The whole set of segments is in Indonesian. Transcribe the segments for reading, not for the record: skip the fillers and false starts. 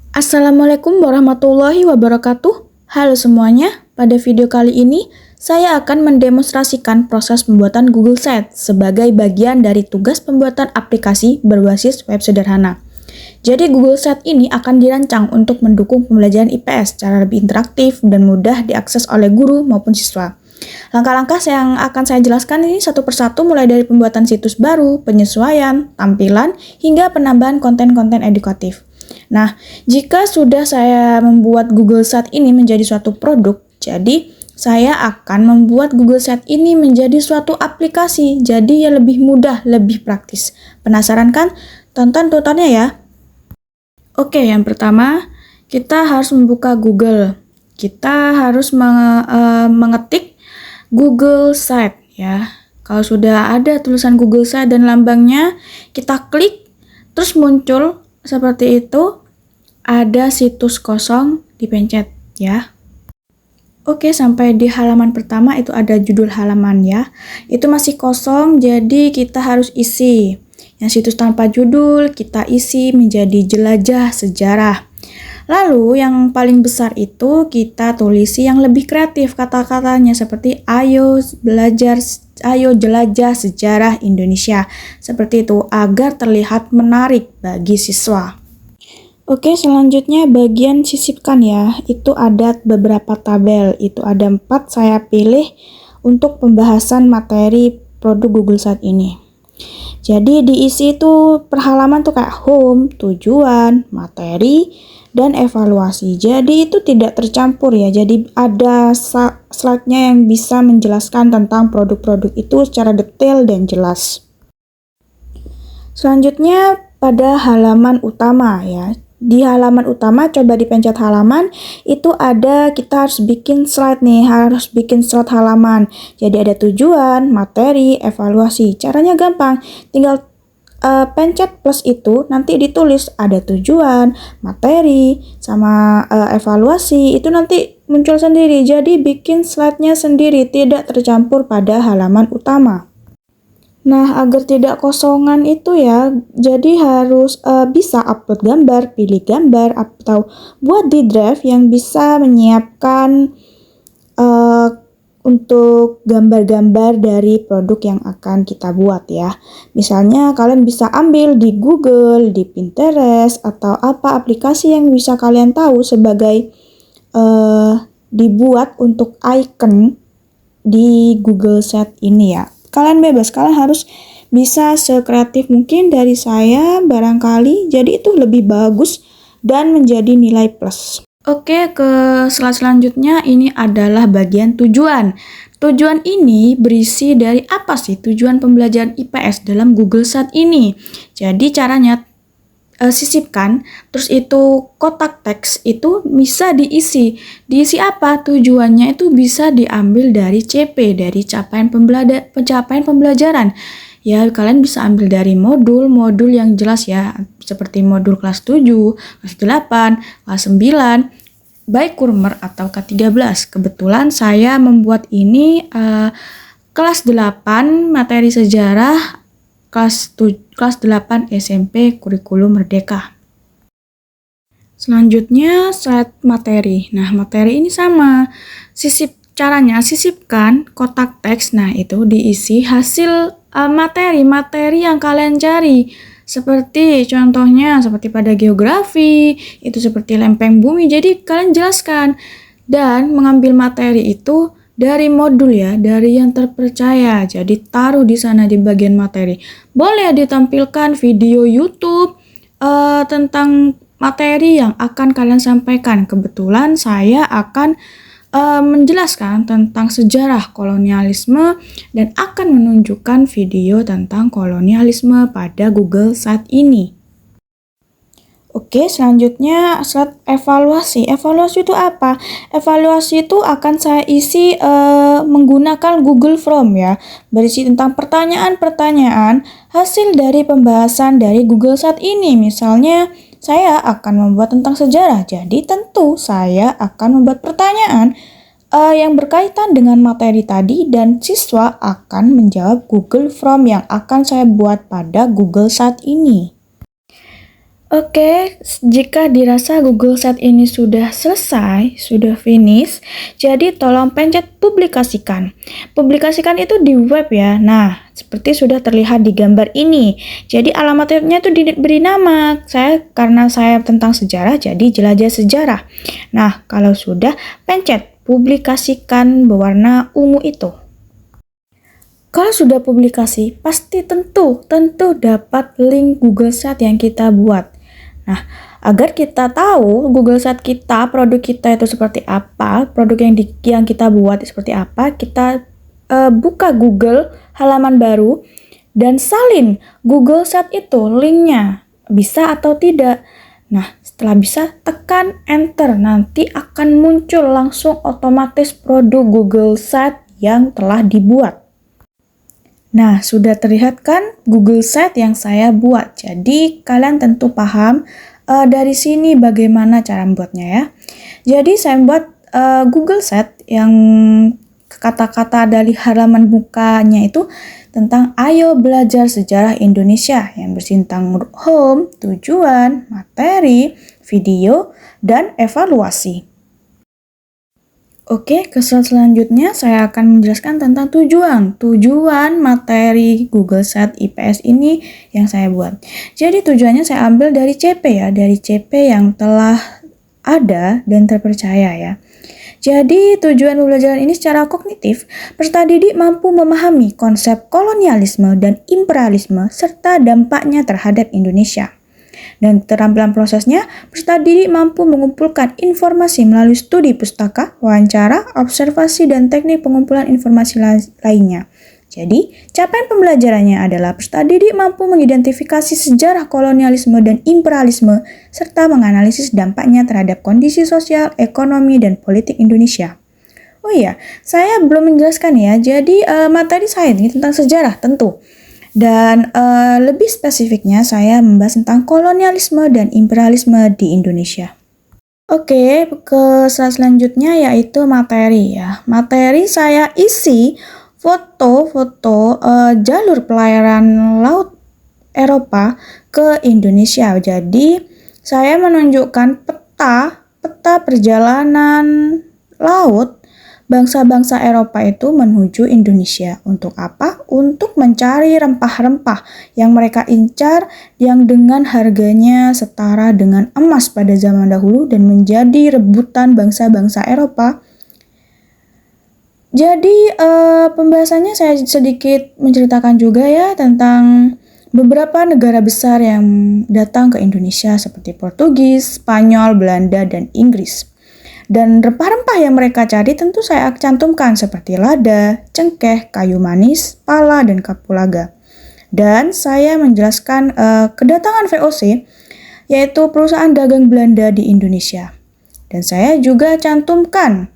Assalamualaikum warahmatullahi wabarakatuh. Halo semuanya, pada video kali ini saya akan mendemonstrasikan proses pembuatan Google Sheets sebagai bagian dari tugas pembuatan aplikasi berbasis web sederhana. Jadi Google Sheets ini akan dirancang untuk mendukung pembelajaran IPS secara lebih interaktif dan mudah diakses oleh guru maupun siswa. Langkah-langkah yang akan saya jelaskan ini satu persatu mulai dari pembuatan situs baru, penyesuaian, tampilan, hingga penambahan konten-konten edukatif. Nah, jika sudah saya membuat Google Sheets ini menjadi suatu produk, jadi saya akan membuat Google Sheets ini menjadi suatu aplikasi, jadi ya lebih mudah, lebih praktis. Penasaran kan? Tonton tutorialnya ya. Oke, yang pertama, kita harus membuka Google. Kita harus mengetik Google Sheets ya. Kalau sudah ada tulisan Google Sheets dan lambangnya, kita klik, terus muncul seperti itu, ada situs kosong, dipencet ya. Oke, sampai di halaman pertama itu ada judul halaman ya. Itu masih kosong, jadi kita harus isi. Yang situs tanpa judul kita isi menjadi jelajah sejarah. Lalu yang paling besar itu kita tulisi yang lebih kreatif kata-katanya seperti ayo jelajah sejarah Indonesia. Seperti itu agar terlihat menarik bagi siswa. Oke, selanjutnya bagian sisipkan ya. Itu ada beberapa tabel. Itu ada 4 saya pilih untuk pembahasan materi produk Google Sheets ini. Jadi diisi itu per halaman tuh kayak home, tujuan, materi, dan evaluasi. Jadi itu tidak tercampur ya. Jadi ada slide-nya yang bisa menjelaskan tentang produk-produk itu secara detail dan jelas. Selanjutnya pada halaman utama ya. Di halaman utama coba dipencet halaman, itu ada kita harus bikin slide nih, harus bikin slide halaman. Jadi ada tujuan, materi, evaluasi. Caranya gampang, tinggal pencet plus itu, nanti ditulis ada tujuan, materi, sama evaluasi, itu nanti muncul sendiri. Jadi bikin slide-nya sendiri, tidak tercampur pada halaman utama. Nah, agar tidak kosongan itu ya, jadi harus bisa upload gambar, pilih gambar, atau buat di drive yang bisa menyiapkan untuk gambar-gambar dari produk yang akan kita buat ya. Misalnya kalian bisa ambil di Google, di Pinterest, atau apa aplikasi yang bisa kalian tahu sebagai dibuat untuk icon di Google Sheets ini ya. Kalian bebas, kalian harus bisa sekreatif mungkin dari saya barangkali, jadi itu lebih bagus dan menjadi nilai plus. Oke, ke slide selanjutnya ini adalah bagian tujuan. Tujuan ini berisi dari apa sih tujuan pembelajaran IPS dalam Google Sheets ini? Jadi caranya sisipkan, terus itu kotak teks itu bisa diisi. Diisi apa? Tujuannya itu bisa diambil dari CP, dari pencapaian pembelajaran. Ya, kalian bisa ambil dari modul yang jelas ya, seperti modul kelas 7, kelas 8, kelas 9, baik Kurmer atau K13. Kebetulan saya membuat ini kelas 8 materi sejarah, kelas 8 SMP kurikulum Merdeka. Selanjutnya slide materi. Nah, materi ini sama. Caranya sisipkan kotak teks. Nah, itu diisi hasil materi yang kalian cari. Seperti contohnya seperti pada geografi, itu seperti lempeng bumi. Jadi kalian jelaskan dan mengambil materi itu dari modul ya, dari yang terpercaya. Jadi taruh di sana di bagian materi. Boleh ditampilkan video YouTube tentang materi yang akan kalian sampaikan. Kebetulan saya akan menjelaskan tentang sejarah kolonialisme dan akan menunjukkan video tentang kolonialisme pada Google Sheets ini. Oke, selanjutnya slide evaluasi. Evaluasi itu apa? Evaluasi itu akan saya isi menggunakan Google Form ya. Berisi tentang pertanyaan-pertanyaan hasil dari pembahasan dari Google Sheets ini. Misalnya, saya akan membuat tentang sejarah. Jadi tentu saya akan membuat pertanyaan yang berkaitan dengan materi tadi dan siswa akan menjawab Google Form yang akan saya buat pada Google Sheets ini. Oke, jika dirasa Google Set ini sudah selesai, sudah finish, jadi tolong pencet publikasikan. Publikasikan itu di web ya. Nah, seperti sudah terlihat di gambar ini. Jadi alamat webnya itu diberi nama. Karena saya tentang sejarah, jadi jelajah sejarah. Nah, kalau sudah, pencet publikasikan berwarna ungu itu. Kalau sudah publikasi, pasti tentu dapat link Google Set yang kita buat. Nah, agar kita tahu Google Set kita, produk kita itu seperti apa, produk yang kita buat seperti apa, kita buka Google halaman baru dan salin Google Set itu linknya, bisa atau tidak. Nah, setelah bisa, tekan enter, nanti akan muncul langsung otomatis produk Google Set yang telah dibuat. Nah, sudah terlihat kan Google Set yang saya buat. Jadi, kalian tentu paham dari sini bagaimana cara membuatnya ya. Jadi, saya buat Google Set yang kata-kata dari halaman mukanya itu tentang ayo belajar sejarah Indonesia yang berisi tentang home, tujuan, materi, video, dan evaluasi. Oke, ke slide selanjutnya saya akan menjelaskan tentang tujuan materi Google Set IPS ini yang saya buat. Jadi tujuannya saya ambil dari CP ya, dari CP yang telah ada dan terpercaya ya. Jadi tujuan pembelajaran ini secara kognitif, peserta didik mampu memahami konsep kolonialisme dan imperialisme serta dampaknya terhadap Indonesia. Dan keterampilan prosesnya, peserta didik mampu mengumpulkan informasi melalui studi pustaka, wawancara, observasi, dan teknik pengumpulan informasi lainnya. Jadi, capaian pembelajarannya adalah peserta didik mampu mengidentifikasi sejarah kolonialisme dan imperialisme, serta menganalisis dampaknya terhadap kondisi sosial, ekonomi, dan politik Indonesia. Oh iya, saya belum menjelaskan ya, jadi materi saya ini tentang sejarah tentu. Dan lebih spesifiknya saya membahas tentang kolonialisme dan imperialisme di Indonesia. Oke, ke slide selanjutnya yaitu materi ya. Materi saya isi foto-foto jalur pelayaran laut Eropa ke Indonesia. Jadi saya menunjukkan peta perjalanan laut bangsa-bangsa Eropa itu menuju Indonesia. Untuk apa? Untuk mencari rempah-rempah yang mereka incar yang dengan harganya setara dengan emas pada zaman dahulu dan menjadi rebutan bangsa-bangsa Eropa. Jadi pembahasannya saya sedikit menceritakan juga ya tentang beberapa negara besar yang datang ke Indonesia seperti Portugis, Spanyol, Belanda, dan Inggris. Dan rempah-rempah yang mereka cari tentu saya cantumkan seperti lada, cengkeh, kayu manis, pala, dan kapulaga. Dan saya menjelaskan kedatangan VOC, yaitu perusahaan dagang Belanda di Indonesia. Dan saya juga cantumkan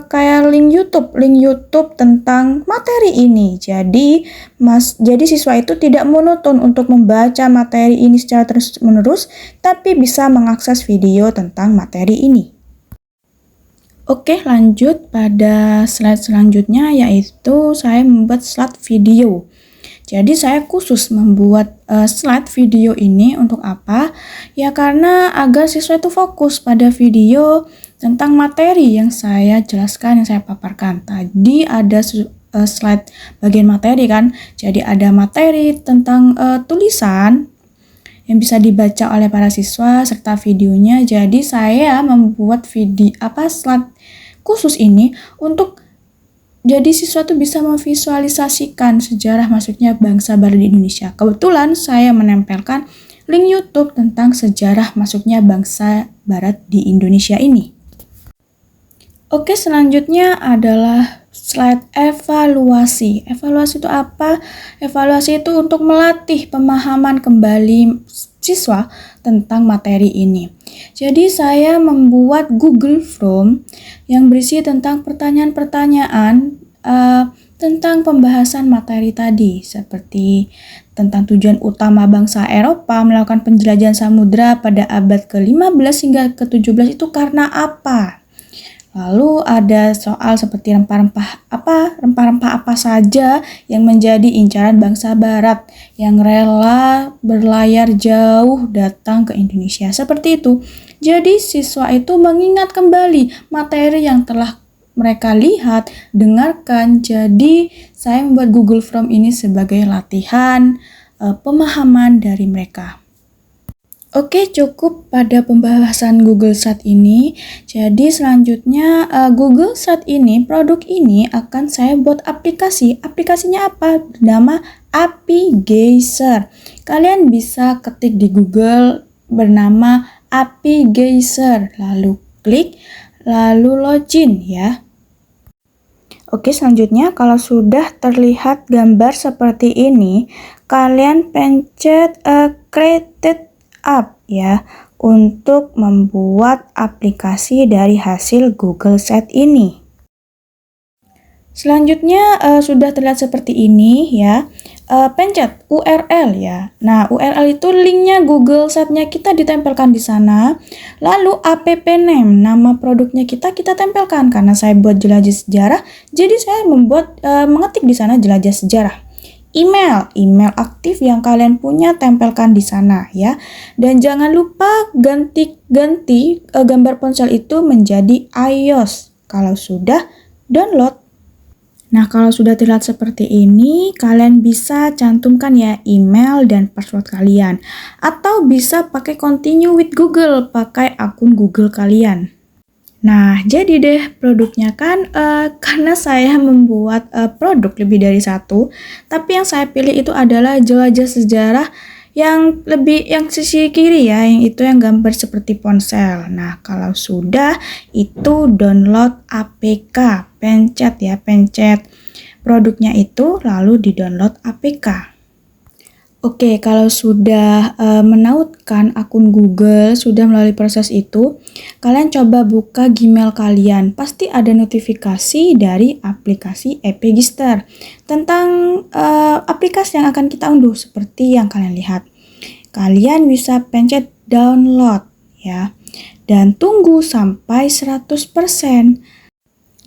kayak link YouTube tentang materi ini. Jadi siswa itu tidak monoton untuk membaca materi ini secara terus-menerus, tapi bisa mengakses video tentang materi ini. Oke, lanjut pada slide selanjutnya yaitu saya membuat slide video. Jadi saya khusus membuat slide video ini untuk apa? Ya karena agar siswa itu fokus pada video tentang materi yang saya jelaskan, yang saya paparkan. Tadi ada slide bagian materi kan. Jadi ada materi tentang tulisan yang bisa dibaca oleh para siswa serta videonya. Jadi saya membuat slide khusus ini untuk jadi siswa tuh bisa memvisualisasikan sejarah masuknya bangsa baru di Indonesia. Kebetulan saya menempelkan link YouTube tentang sejarah masuknya bangsa barat di Indonesia ini. Oke, selanjutnya adalah slide evaluasi. Evaluasi itu apa? Evaluasi itu untuk melatih pemahaman kembali siswa tentang materi ini. Jadi saya membuat Google Form yang berisi tentang pertanyaan-pertanyaan tentang pembahasan materi tadi, seperti tentang tujuan utama bangsa Eropa melakukan penjelajahan samudra pada abad ke-15 hingga ke-17 itu karena apa? Lalu ada soal seperti rempah-rempah apa saja yang menjadi incaran bangsa barat yang rela berlayar jauh datang ke Indonesia. Seperti itu. Jadi siswa itu mengingat kembali materi yang telah mereka lihat, dengarkan. Jadi saya membuat Google Form ini sebagai latihan pemahaman dari mereka. Oke, cukup pada pembahasan Google Sheet ini. Jadi selanjutnya Google Sheet ini, produk ini akan saya buat aplikasi. Aplikasinya apa? Bernama API Geyser. Kalian bisa ketik di Google bernama API Geyser, lalu klik, lalu login ya. Oke, selanjutnya kalau sudah terlihat gambar seperti ini, kalian pencet created app ya untuk membuat aplikasi dari hasil Google Sheet ini. Selanjutnya sudah terlihat seperti ini ya. Pencet URL ya. Nah, URL itu linknya Google Sheet-nya kita ditempelkan di sana. Lalu app name, nama produknya kita tempelkan. Karena saya buat jelajah sejarah, jadi saya mengetik di sana jelajah sejarah. Email aktif yang kalian punya tempelkan di sana ya. Dan jangan lupa ganti gambar ponsel itu menjadi iOS kalau sudah download. Nah, kalau sudah terlihat seperti ini, kalian bisa cantumkan ya email dan password kalian. Atau bisa pakai continue with Google, pakai akun Google kalian. Nah, jadi deh produknya kan, karena saya membuat produk lebih dari satu, tapi yang saya pilih itu adalah jelajah sejarah yang sisi kiri ya, yang itu yang gambar seperti ponsel. Nah, kalau sudah itu download APK, pencet produknya itu lalu di-download APK. Oke, kalau sudah menautkan akun Google, sudah melalui proses itu, kalian coba buka Gmail kalian. Pasti ada notifikasi dari aplikasi API Geyser tentang aplikasi yang akan kita unduh seperti yang kalian lihat. Kalian bisa pencet download ya, dan tunggu sampai 100%.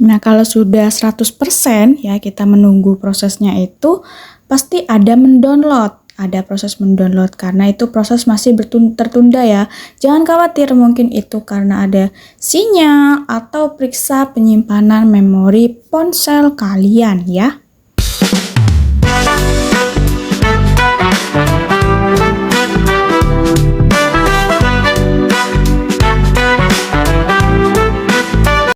Nah, kalau sudah 100% ya, kita menunggu prosesnya itu, pasti ada mendownload. Ada proses mendownload karena itu proses masih tertunda ya. Jangan khawatir, mungkin itu karena ada sinyal atau periksa penyimpanan memori ponsel kalian ya.